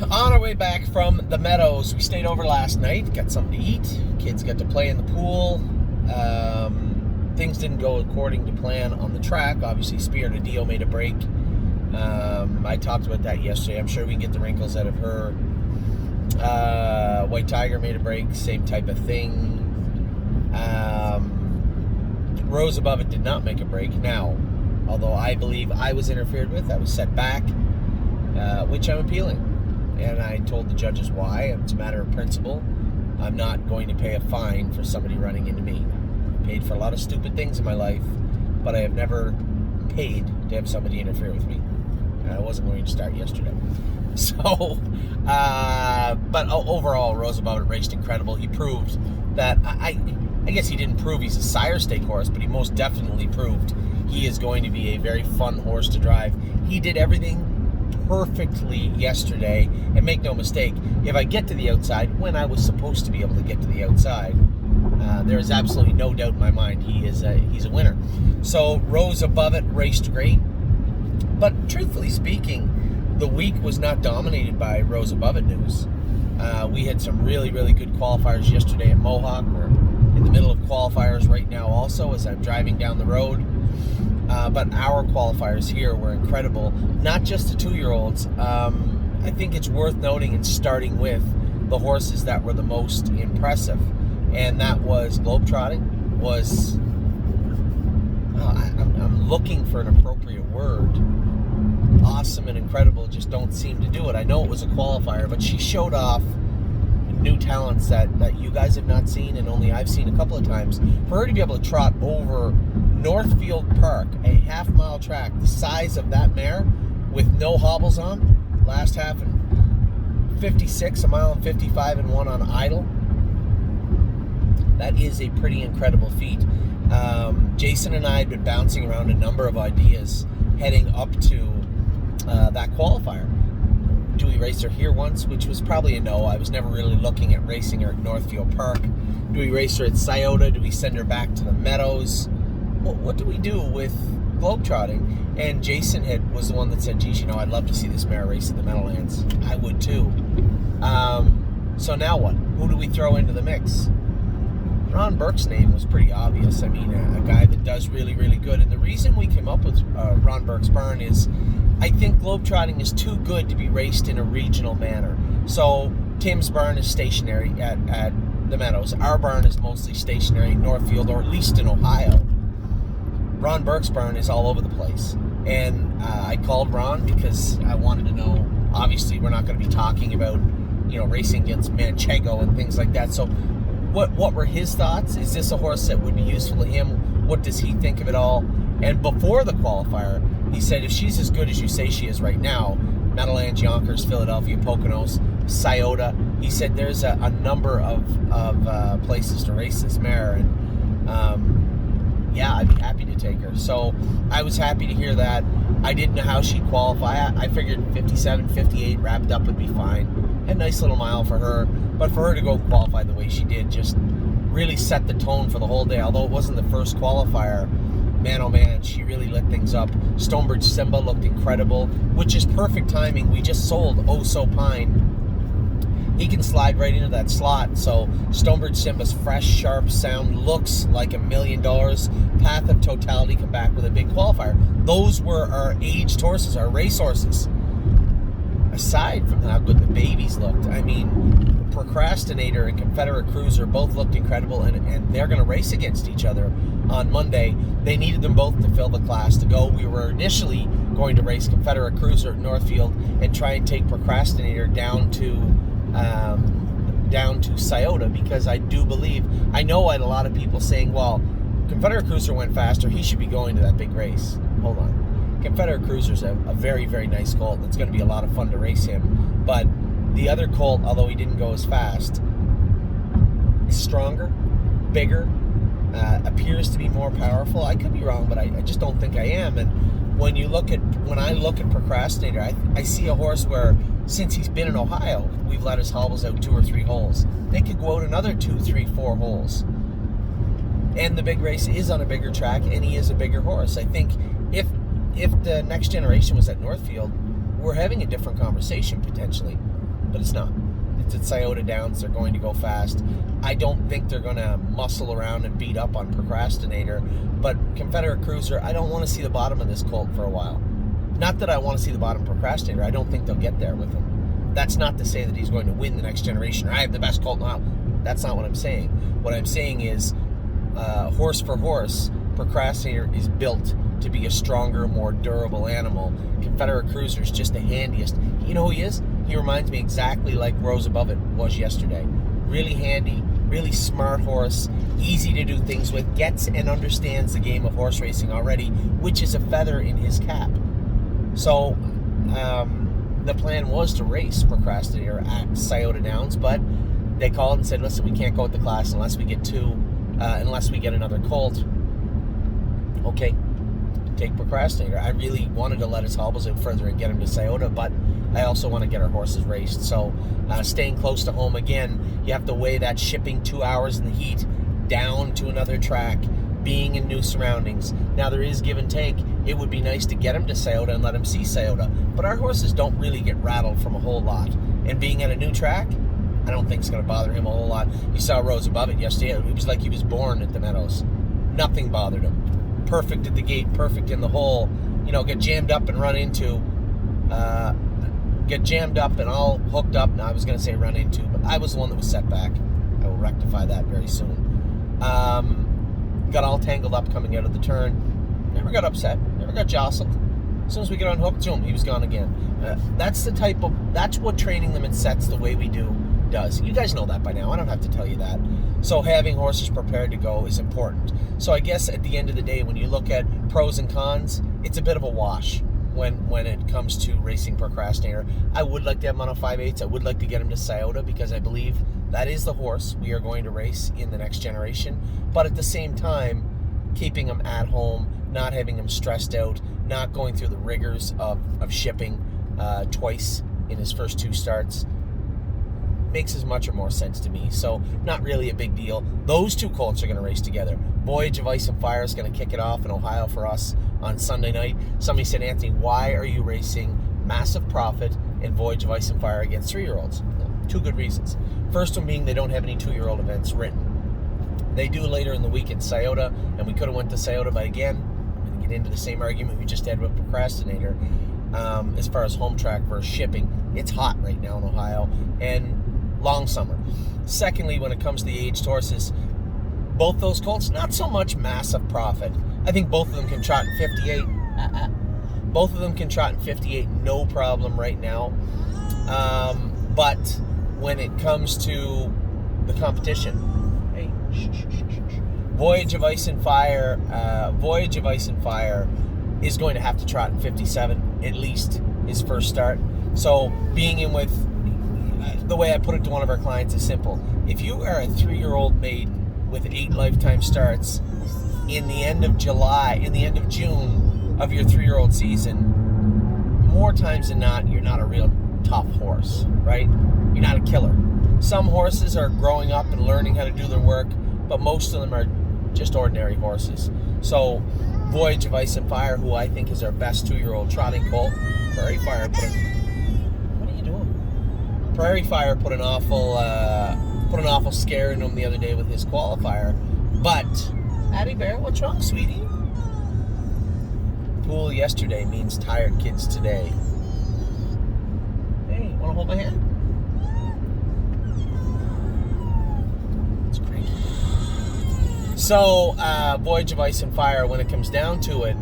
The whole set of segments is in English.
On our way back from the Meadows, we stayed over last night, got something to eat. Kids got to play in the pool. Things didn't go according to plan on the track. Obviously, Spirit of Dio made a break. I talked about that yesterday. I'm sure we can get the wrinkles out of her. White Tiger made a break, same type of thing. Rose Above It did not make a break. Now, although I believe I was interfered with, I was set back, which I'm appealing. And I told the judges why. It's a matter of principle. I'm not going to pay a fine for somebody running into me. I paid for a lot of stupid things in my life, but I have never paid to have somebody interfere with me. I wasn't going to start yesterday. So, but overall, Rose Above It raced incredible. He proved that, I guess he didn't prove he's a sire stake horse, but he most definitely proved he is going to be a very fun horse to drive. He did everything perfectly yesterday, and make no mistake, if I get to the outside, when I was supposed to be able to get to the outside, there is absolutely no doubt in my mind he's a winner. So Rose Above It raced great, but truthfully speaking, the week was not dominated by Rose Above It news. We had some really, really good qualifiers yesterday at Mohawk. We're in the middle of qualifiers right now also as I'm driving down the road. But our qualifiers here were incredible. Not just the 2-year-olds. I think it's worth noting and starting with the horses that were the most impressive. And that was Globetrotting. I'm looking for an appropriate word. Awesome and incredible just don't seem to do it. I know it was a qualifier, but she showed off new talents that you guys have not seen and only I've seen a couple of times. For her to be able to trot over Northfield Park, a half-mile track the size of that mare with no hobbles on, last half in 56, a mile and 55 and 1 on idle, that is a pretty incredible feat. Jason and I had been bouncing around a number of ideas heading up to that qualifier. Do we race her here once? Which was probably a no. I was never really looking at racing her at Northfield Park. Do we race her at Scioto? Do we send her back to the Meadows? What do we do with Globetrotting? And Jason was the one that said, geez, I'd love to see this mare race at the Meadowlands. I would too. So now what? Who do we throw into the mix? Ron Burke's name was pretty obvious. I mean, a guy that does really, really good. And the reason we came up with Ron Burke's barn is I think Globetrotting is too good to be raced in a regional manner. So Tim's barn is stationary at the Meadows. Our barn is mostly stationary in Northfield, or at least in Ohio. Ron Burke's barn is all over the place. And I called Ron because I wanted to know, obviously we're not going to be talking about, racing against Manchego and things like that. So what were his thoughts? Is this a horse that would be useful to him? What does he think of it all? And before the qualifier, he said if she's as good as you say she is right now, Meadowlands, Yonkers, Philadelphia, Poconos, Scioto, he said there's a number of places to race this mare. And yeah, I'd be happy to take her. So I was happy to hear that. I didn't know how she'd qualify. I figured 57, 58 wrapped up would be fine. A nice little mile for her. But for her to go qualify the way she did just really set the tone for the whole day. Although it wasn't the first qualifier, man, oh man, she really lit things up. Stonebridge Simba looked incredible, which is perfect timing. We just sold Oh So Pine. He can slide right into that slot. So Stonebridge Simba's fresh, sharp sound looks like $1 million. Path of Totality come back with a big qualifier. Those were our aged horses, our race horses. Aside from how good the babies looked, I mean, Procrastinator and Confederate Cruiser both looked incredible, and they're going to race against each other on Monday. They needed them both to fill the class to go. We were initially going to race Confederate Cruiser at Northfield and try and take Procrastinator down to Scioto, because I do believe, I know I had a lot of people saying, well, Confederate Cruiser went faster, he should be going to that big race. Hold on. Confederate Cruiser's a very, very nice colt. It's going to be a lot of fun to race him. But the other colt, although he didn't go as fast, is stronger, bigger, appears to be more powerful. I could be wrong, but I just don't think I am. And when I look at Procrastinator, I see a horse where, since he's been in Ohio, we've let his hobbles out 2 or 3 holes. They could go out another 2, 3, 4 holes. And the big race is on a bigger track, and he is a bigger horse. I think if the next generation was at Northfield, we're having a different conversation potentially. but it's not. It's at Scioto Downs. They're going to go fast. I don't think they're going to muscle around and beat up on Procrastinator, but Confederate Cruiser, I don't want to see the bottom of this colt for a while. Not that I want to see the bottom of Procrastinator. I don't think they'll get there with him. That's not to say that he's going to win the next generation, or I have the best colt now. That's not what I'm saying. What I'm saying is, horse for horse, Procrastinator is built to be a stronger, more durable animal. Confederate Cruiser is just the handiest. You know who he is? He reminds me exactly like Rose Above It was yesterday. Really handy, really smart horse, easy to do things with, gets and understands the game of horse racing already, which is a feather in his cap. So, the plan was to race Procrastinator at Scioto Downs, but they called and said, listen, we can't go with the class unless we get unless we get another colt. Okay, take Procrastinator. I really wanted to let his hobbles out further and get him to Scioto, but I also want to get our horses raced. So staying close to home again, you have to weigh that shipping 2 hours in the heat down to another track, being in new surroundings. Now there is give and take. It would be nice to get him to Scioto and let him see Scioto, but our horses don't really get rattled from a whole lot. And being at a new track, I don't think it's going to bother him a whole lot. You saw Rose Above It yesterday. It was like he was born at the Meadows. Nothing bothered him. Perfect at the gate, perfect in the hole. You know, get jammed up and run into. Get jammed up and all hooked up. Now, I was going to say run into, but I was the one that was set back. I will rectify that very soon. Got all tangled up coming out of the turn. Never got upset. Never got jostled. As soon as we get unhooked, zoom, he was gone again. That's what training them in sets the way we do does. You guys know that by now. I don't have to tell you that. So having horses prepared to go is important. So I guess at the end of the day, when you look at pros and cons, it's a bit of a wash when it comes to racing Procrastinator. I would like to have him on a 5/8. I would like to get him to Scioto because I believe that is the horse we are going to race in the next generation. But at the same time, keeping him at home, not having him stressed out, not going through the rigors of shipping twice in his first 2 starts, makes as much or more sense to me. So not really a big deal. Those 2 colts are going to race together. Voyage of Ice and Fire is going to kick it off in Ohio for us on Sunday night. Somebody said, Anthony, why are you racing Massive Profit and Voyage of Ice and Fire against 3-year-olds? 2 good reasons. First one being they don't have any 2-year-old events written. They do later in the week in Scioto, and we could have went to Scioto, but again, I'm going to get into the same argument we just had with Procrastinator. As far as home track versus shipping, it's hot right now in Ohio, and long summer. Secondly, when it comes to the aged horses, both those colts, not so much Massive Profit. I think both of them can trot in 58. Both of them can trot in 58, no problem right now. But when it comes to the competition, hey, Voyage of Ice and Fire is going to have to trot in 57, at least his first start. So being in with, the way I put it to one of our clients is simple. If you are a 3-year-old maiden with 8 lifetime starts in the end of June of your 3-year-old season, more times than not, you're not a real tough horse, right? You're not a killer. Some horses are growing up and learning how to do their work, but most of them are just ordinary horses. So Voyage of Ice and Fire, who I think is our best 2-year-old trotting colt, Prairie Fire put an awful scare in him the other day with his qualifier. But Addie Bear, what's wrong, sweetie? Pool yesterday means tired kids today. Hey, wanna hold my hand? That's great. So, Voyage of Ice and Fire, when it comes down to it,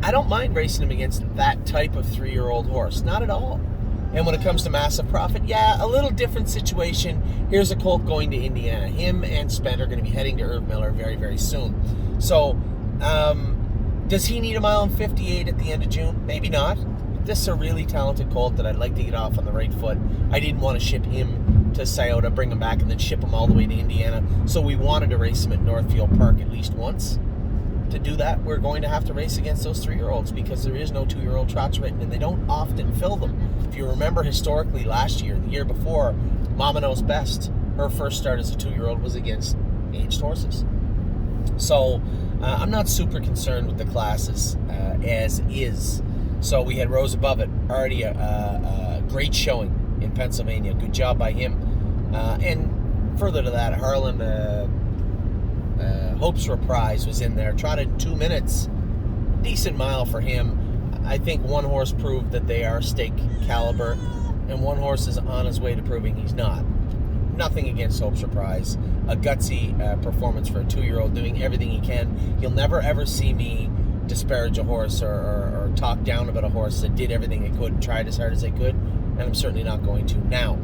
I don't mind racing him against that type of 3-year-old horse. Not at all. And when it comes to Massive Profit, yeah, a little different situation. Here's a colt going to Indiana. Him and Spence are going to be heading to Irv Miller very, very soon. So, does he need a mile and 58 at the end of June? Maybe not. This is a really talented colt that I'd like to get off on the right foot. I didn't want to ship him to Scioto, bring him back, and then ship him all the way to Indiana. So we wanted to race him at Northfield Park at least once. To do that, we're going to have to race against those 3-year-olds because there is no 2-year-old trots written, and they don't often fill them. If you remember historically last year, the year before, Mama Knows Best, her first start as a 2-year-old was against aged horses. So I'm not super concerned with the classes as is. So we had Rose Above It, already a great showing in Pennsylvania. Good job by him. And further to that, Harlan Hopes Reprise was in there, trotted 2 minutes. Decent mile for him. I think one horse proved that they are stake caliber, and one horse is on his way to proving he's not. Nothing against Hope's Reprise. A gutsy performance for a 2-year-old, doing everything he can. You'll never ever see me disparage a horse or talk down about a horse that did everything it could and tried as hard as they could, and I'm certainly not going to now.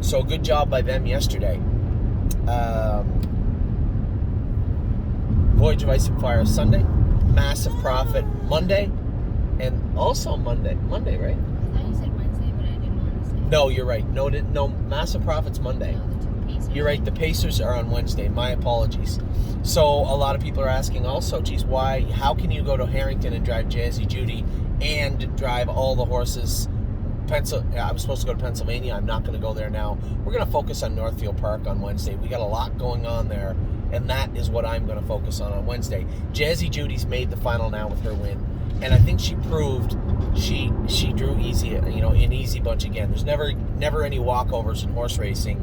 So good job by them yesterday. Voyage of Ice and Fire Sunday, Massive Profit Monday, and also Monday, right? I thought you said Wednesday, but I didn't want to say. No, you're right. No, Massive Profit's Monday. No, the two Pacers. You're right. The Pacers are on Wednesday. My apologies. So a lot of people are asking also, geez, how can you go to Harrington and drive Jazzy Judy and drive all the horses? I was supposed to go to Pennsylvania. I'm not going to go there now. We're going to focus on Northfield Park on Wednesday. We got a lot going on there, and that is what I'm going to focus on Wednesday. Jazzy Judy's made the final now with her win, and I think she proved she drew easy, an easy bunch again. There's never any walkovers in horse racing,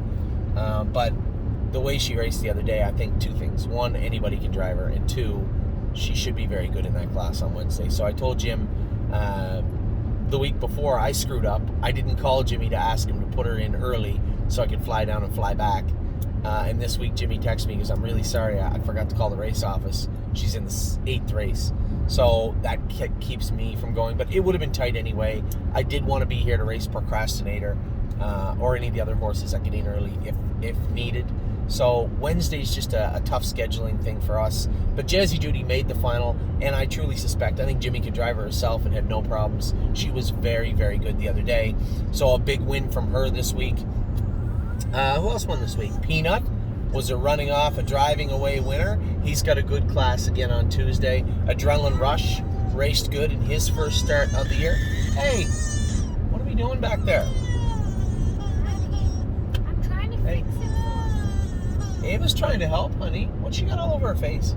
but the way she raced the other day, I think 2 things. 1, anybody can drive her, and 2, she should be very good in that class on Wednesday. So I told Jim the week before I screwed up. I didn't call Jimmy to ask him to put her in early so I could fly down and fly back. And this week Jimmy texted me because I'm really sorry, I forgot to call the race office. She's in the 8th race. So that keeps me from going. But it would have been tight anyway. I did want to be here to race Procrastinator or any of the other horses that get in early if needed. So Wednesday's just a tough scheduling thing for us. But Jazzy Judy made the final, and I truly suspect, I think Jimmy could drive her herself and had no problems. She was very, very good the other day. So a big win from her this week. Who else won this week? Peanut was a running off, a driving away winner. He's got a good class again on Tuesday. Adrenaline Rush raced good in his first start of the year. Hey, what are we doing back there? I'm trying to fix it. Ava's trying to help, honey. What's she got all over her face?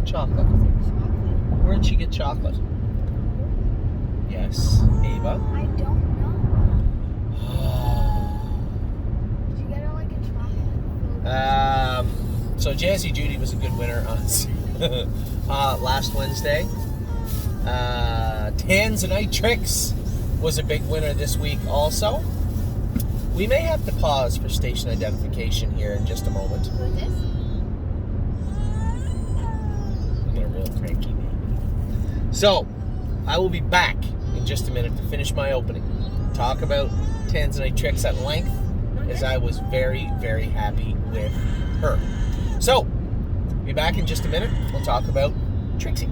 Chocolate. Where'd she get chocolate? Yes, Ava. I don't know. Did you get her like a chocolate? So Jazzy Judy was a good winner on last Wednesday. Tanzanite Tricks was a big winner this week also. We may have to pause for station identification here in just a moment. Who is this? I'm getting real cranky. So, I will be back in just a minute to finish my opening. Talk about Tanzanite Tricks at length, as I was very, very happy with her. So, be back in just a minute. We'll talk about Trixie.